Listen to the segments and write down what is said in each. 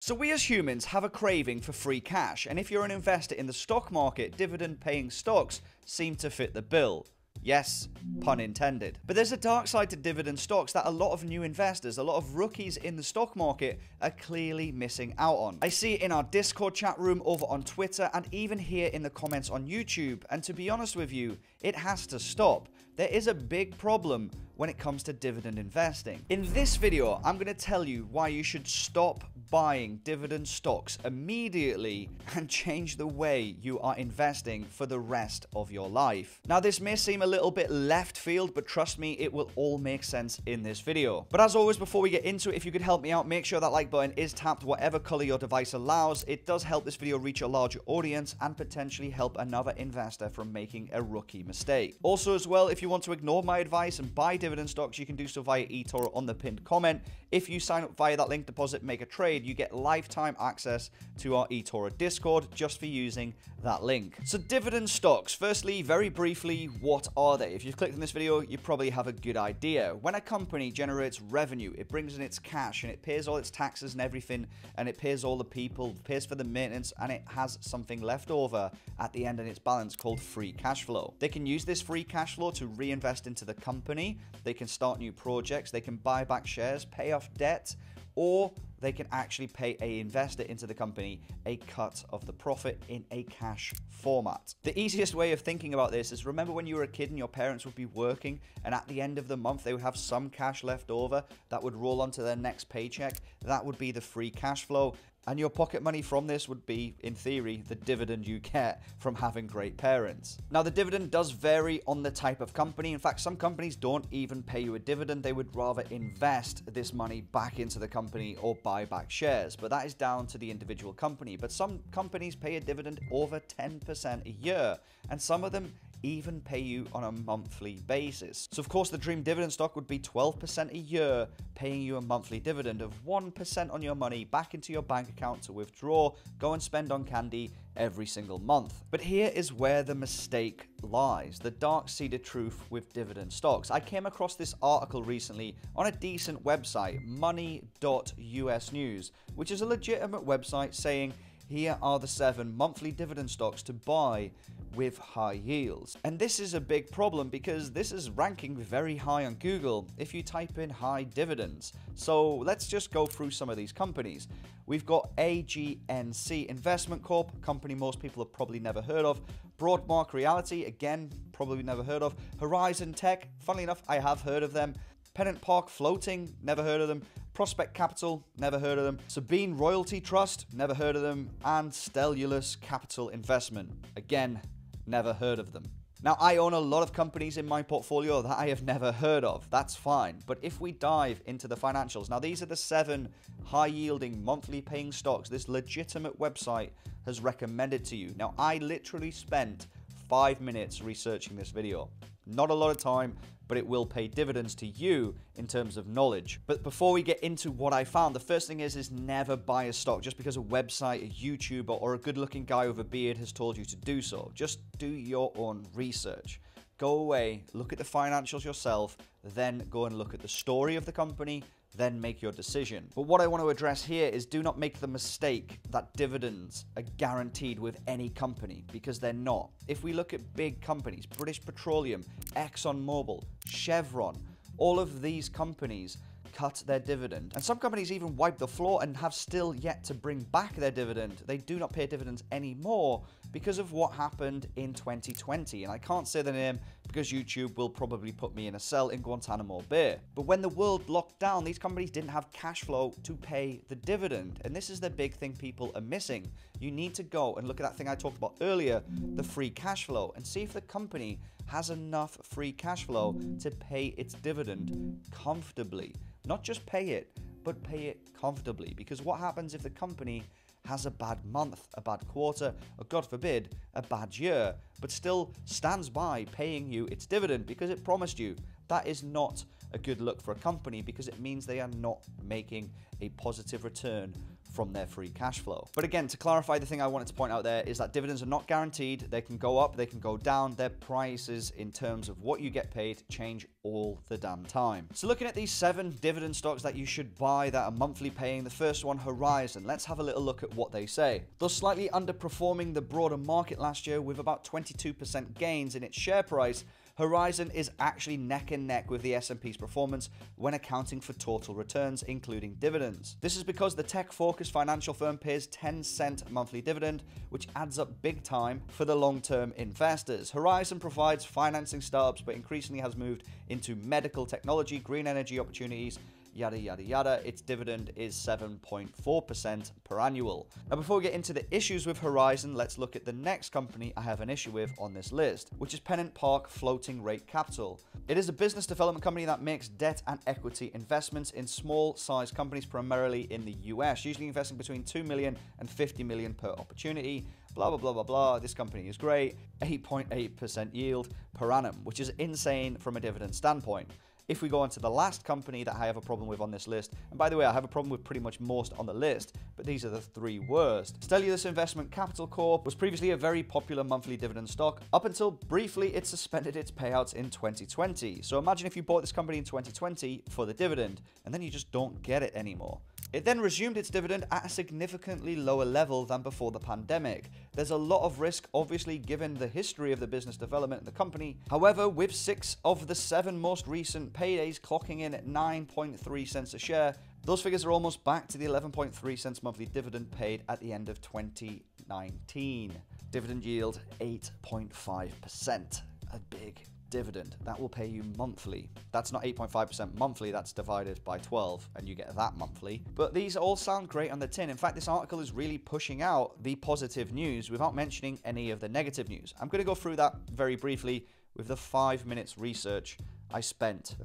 So we as humans have a craving for free cash, and if you're an investor in the stock market, dividend-paying stocks seem to fit the bill. Yes, pun intended. But there's a dark side to dividend stocks that a lot of new investors, a lot of rookies in the stock market are clearly missing out on. I see it in our Discord chat room, over on Twitter, and even here in the comments on YouTube. And to be honest with you, it has to stop. There is a big problem when it comes to dividend investing. In this video, I'm going to tell you why you should stop buying dividend stocks immediately and change the way you are investing for the rest of your life. Now, this may seem a little bit left field, but trust me, it will all make sense in this video. But as always, before we get into it, if you could help me out, make sure that like button is tapped whatever color your device allows. It does help this video reach a larger audience and potentially help another investor from making a rookie mistake. Also as well, if you want to ignore my advice and buy dividend stocks, you can do so via eToro on the pinned comment. If you sign up via that link, deposit, make a trade, you get lifetime access to our eToro Discord just for using that link. So dividend stocks, firstly, very briefly, what are they? If you've clicked on this video, you probably have a good idea. When a company generates revenue, it brings in its cash and it pays all its taxes and everything, and it pays all the people, pays for the maintenance, and it has something left over at the end in its balance called free cash flow. They can use this free cash flow to reinvest into the company, they can start new projects, they can buy back shares, pay off debt, or they can actually pay an investor into the company a cut of the profit in a cash format. The easiest way of thinking about this is, remember when you were a kid and your parents would be working and at the end of the month they would have some cash left over that would roll onto their next paycheck? That would be the free cash flow. And your pocket money from this would be, in theory, the dividend you get from having great parents. Now, the dividend does vary on the type of company. In fact, some companies don't even pay you a dividend. They would rather invest this money back into the company or buy back shares. But that is down to the individual company. But some companies pay a dividend over 10% a year. And some of them even pay you on a monthly basis. So of course the dream dividend stock would be 12% a year, paying you a monthly dividend of 1% on your money back into your bank account to withdraw, go and spend on candy every single month. But here is where the mistake lies, the dark-seated truth with dividend stocks. I came across this article recently on a decent website, money.us news, which is a legitimate website saying, here are the 7 monthly dividend stocks to buy with high yields. And this is a big problem because this is ranking very high on Google if you type in high dividends. So let's just go through some of these companies. We've got AGNC Investment Corp, a company most people have probably never heard of. Broadmark Reality, again, probably never heard of. Horizon Tech, funnily enough, I have heard of them. PennantPark Floating, never heard of them. Prospect Capital, never heard of them. Sabine Royalty Trust, never heard of them. And Stelliulus Capital Investment, again, never heard of them. Now, I own a lot of companies in my portfolio that I have never heard of. That's fine. But if we dive into the financials, now these are the 7 high-yielding, monthly paying stocks this legitimate website has recommended to you. Now, I literally spent 5 minutes researching this video. Not a lot of time, but it will pay dividends to you in terms of knowledge. But before we get into what I found, the first thing is never buy a stock just because a website, a YouTuber, or a good-looking guy with a beard has told you to do so. Just do your own research. Go away, look at the financials yourself, then go and look at the story of the company, then make your decision. But what I want to address here is, do not make the mistake that dividends are guaranteed with any company, because they're not. If we look at big companies, British Petroleum, ExxonMobil, Chevron, all of these companies cut their dividend. And some companies even wipe the floor and have still yet to bring back their dividend. They do not pay dividends anymore because of what happened in 2020. And I can't say the name because YouTube will probably put me in a cell in Guantanamo Bay. But when the world locked down, these companies didn't have cash flow to pay the dividend. And this is the big thing people are missing. You need to go and look at that thing I talked about earlier, the free cash flow, and see if the company has enough free cash flow to pay its dividend comfortably. Not just pay it, but pay it comfortably. Because what happens if the company has a bad month, a bad quarter, or God forbid, a bad year, but still stands by paying you its dividend because it promised you? That is not a good look for a company, because it means they are not making a positive return from their free cash flow. But again, to clarify, the thing I wanted to point out there is that dividends are not guaranteed. They can go up, they can go down. Their prices in terms of what you get paid change all the damn time. So looking at these 7 dividend stocks that you should buy that are monthly paying, the first one, Horizon. Let's have a little look at what they say. Though slightly underperforming the broader market last year with about 22% gains in its share price, Horizon is actually neck and neck with the S&P's performance when accounting for total returns, including dividends. This is because the tech-focused financial firm pays 10-cent monthly dividend, which adds up big time for the long-term investors. Horizon provides financing startups, but increasingly has moved into medical technology, green energy opportunities, yada yada yada. Its dividend is 7.4% per annual. Now, before we get into the issues with Horizon, let's look at the next company I have an issue with on this list, which is PennantPark Floating Rate Capital. It is a business development company that makes debt and equity investments in small-sized companies, primarily in the US, usually investing between $2 million and $50 million per opportunity. Blah, blah, blah, blah, blah. This company is great. 8.8% yield per annum, which is insane from a dividend standpoint. If we go on to the last company that I have a problem with on this list, and by the way, I have a problem with pretty much most on the list, but these are the 3 worst. Stelliulus Investment Capital Corp was previously a very popular monthly dividend stock up until briefly it suspended its payouts in 2020. So imagine if you bought this company in 2020 for the dividend, and then you just don't get it anymore. It then resumed its dividend at a significantly lower level than before the pandemic. There's a lot of risk, obviously, given the history of the business development in the company. However, with 6 of the 7 most recent paydays clocking in at 9.3 cents a share, those figures are almost back to the 11.3 cents monthly dividend paid at the end of 2019. Dividend yield 8.5%. A big dividend that will pay you monthly. That's not 8.5% monthly, that's divided by 12 and you get that monthly. But these all sound great on the tin. In fact, this article is really pushing out the positive news without mentioning any of the negative news. I'm going to go through that very briefly with the 5 minutes research I spent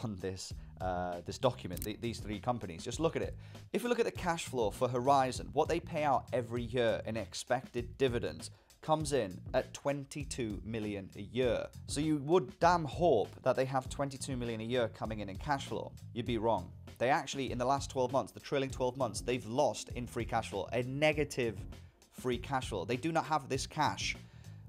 on this document, these 3 companies. Just look at it. If we look at the cash flow for Horizon, what they pay out every year in expected dividends comes in at 22 million a year. So you would damn hope that they have 22 million a year coming in cash flow. You'd be wrong. They actually, in the last 12 months, the trailing 12 months, they've lost in free cash flow, a negative free cash flow. They do not have this cash.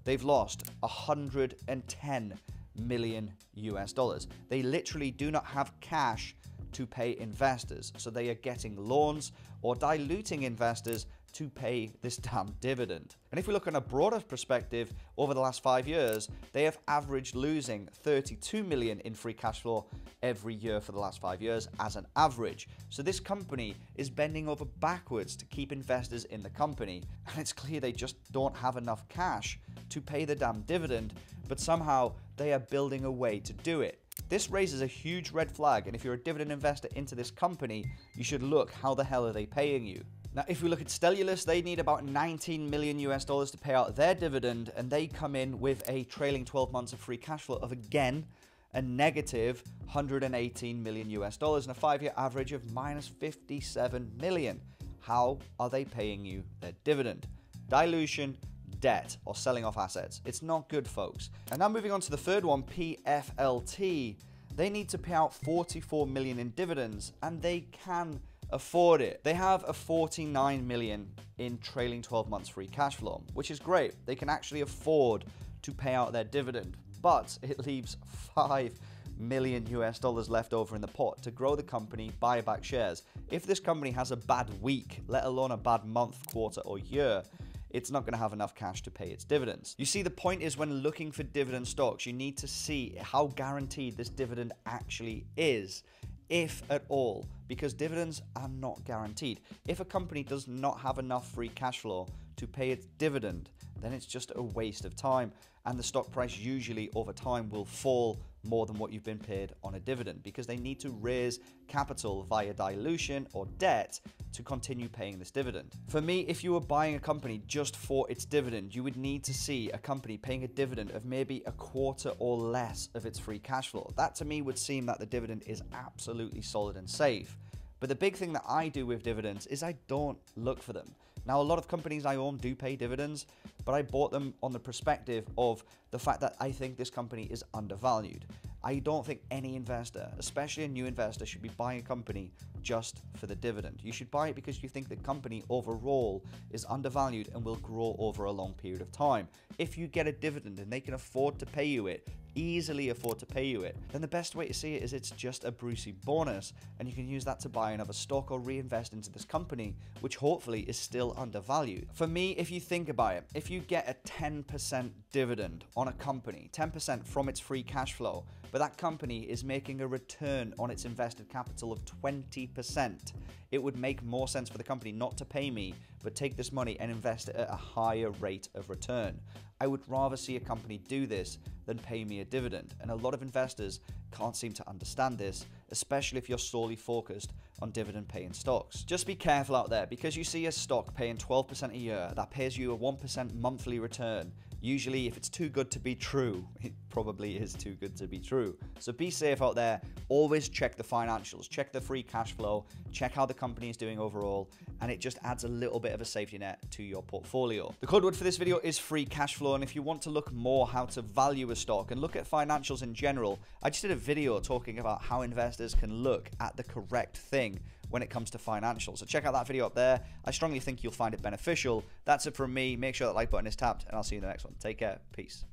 They've lost 110 million US dollars. They literally do not have cash to pay investors. So they are getting loans or diluting investors to pay this damn dividend. And if we look on a broader perspective, over the last 5 years, they have averaged losing 32 million in free cash flow every year for the last 5 years as an average. So this company is bending over backwards to keep investors in the company. And it's clear they just don't have enough cash to pay the damn dividend, but somehow they are building a way to do it. This raises a huge red flag, and if you're a dividend investor into this company, you should look, how the hell are they paying you? Now, if we look at Stelliulus, they need about 19 million US dollars to pay out their dividend, and they come in with a trailing 12 months of free cash flow of, again, a negative 118 million US dollars and a 5-year average of minus 57 million. How are they paying you their dividend? Dilution, debt, or selling off assets. It's not good, folks. And now moving on to the third one, PFLT. They need to pay out 44 million in dividends, and they can afford it. They have a 49 million in trailing 12 months free cash flow, which is great. They can actually afford to pay out their dividend, but it leaves 5 million US dollars left over in the pot to grow the company, buy back shares. If this company has a bad week, let alone a bad month, quarter, or year, it's not going to have enough cash to pay its dividends. You see, the point is, when looking for dividend stocks, you need to see how guaranteed this dividend actually is, if at all, because dividends are not guaranteed. If a company does not have enough free cash flow to pay its dividend, then it's just a waste of time, and the stock price usually over time will fall more than what you've been paid on a dividend, because they need to raise capital via dilution or debt to continue paying this dividend. For me, if you were buying a company just for its dividend, you would need to see a company paying a dividend of maybe a quarter or less of its free cash flow. That to me would seem that the dividend is absolutely solid and safe. But the big thing that I do with dividends is I don't look for them. Now, a lot of companies I own do pay dividends, but but I bought them on the perspective of the fact that I think this company is undervalued. I don't think any investor, especially a new investor, should be buying a company just for the dividend. You should buy it because you think the company overall is undervalued and will grow over a long period of time. If you get a dividend and they can afford to pay you it, easily afford to pay you it, then the best way to see it is it's just a Brucey bonus, and you can use that to buy another stock or reinvest into this company, which hopefully is still undervalued. For me, if you think about it, if you get a 10% dividend on a company, 10% from its free cash flow, but that company is making a return on its invested capital of 20%, it would make more sense for the company not to pay me, but take this money and invest it at a higher rate of return. I would rather see a company do this than pay me a dividend, and a lot of investors can't seem to understand this, especially if you're solely focused on dividend paying stocks. Just be careful out there, because you see a stock paying 12% a year that pays you a 1% monthly return. Usually, if it's too good to be true, it probably is too good to be true. So be safe out there. Always check the financials, check the free cash flow, check how the company is doing overall, and it just adds a little bit of a safety net to your portfolio. The code word for this video is free cash flow, and if you want to look more how to value a stock and look at financials in general, I just did a video talking about how investors can look at the correct thing when it comes to financials. So check out that video up there. I strongly think you'll find it beneficial. That's it from me. Make sure that like button is tapped, and I'll see you in the next one. Take care. Peace.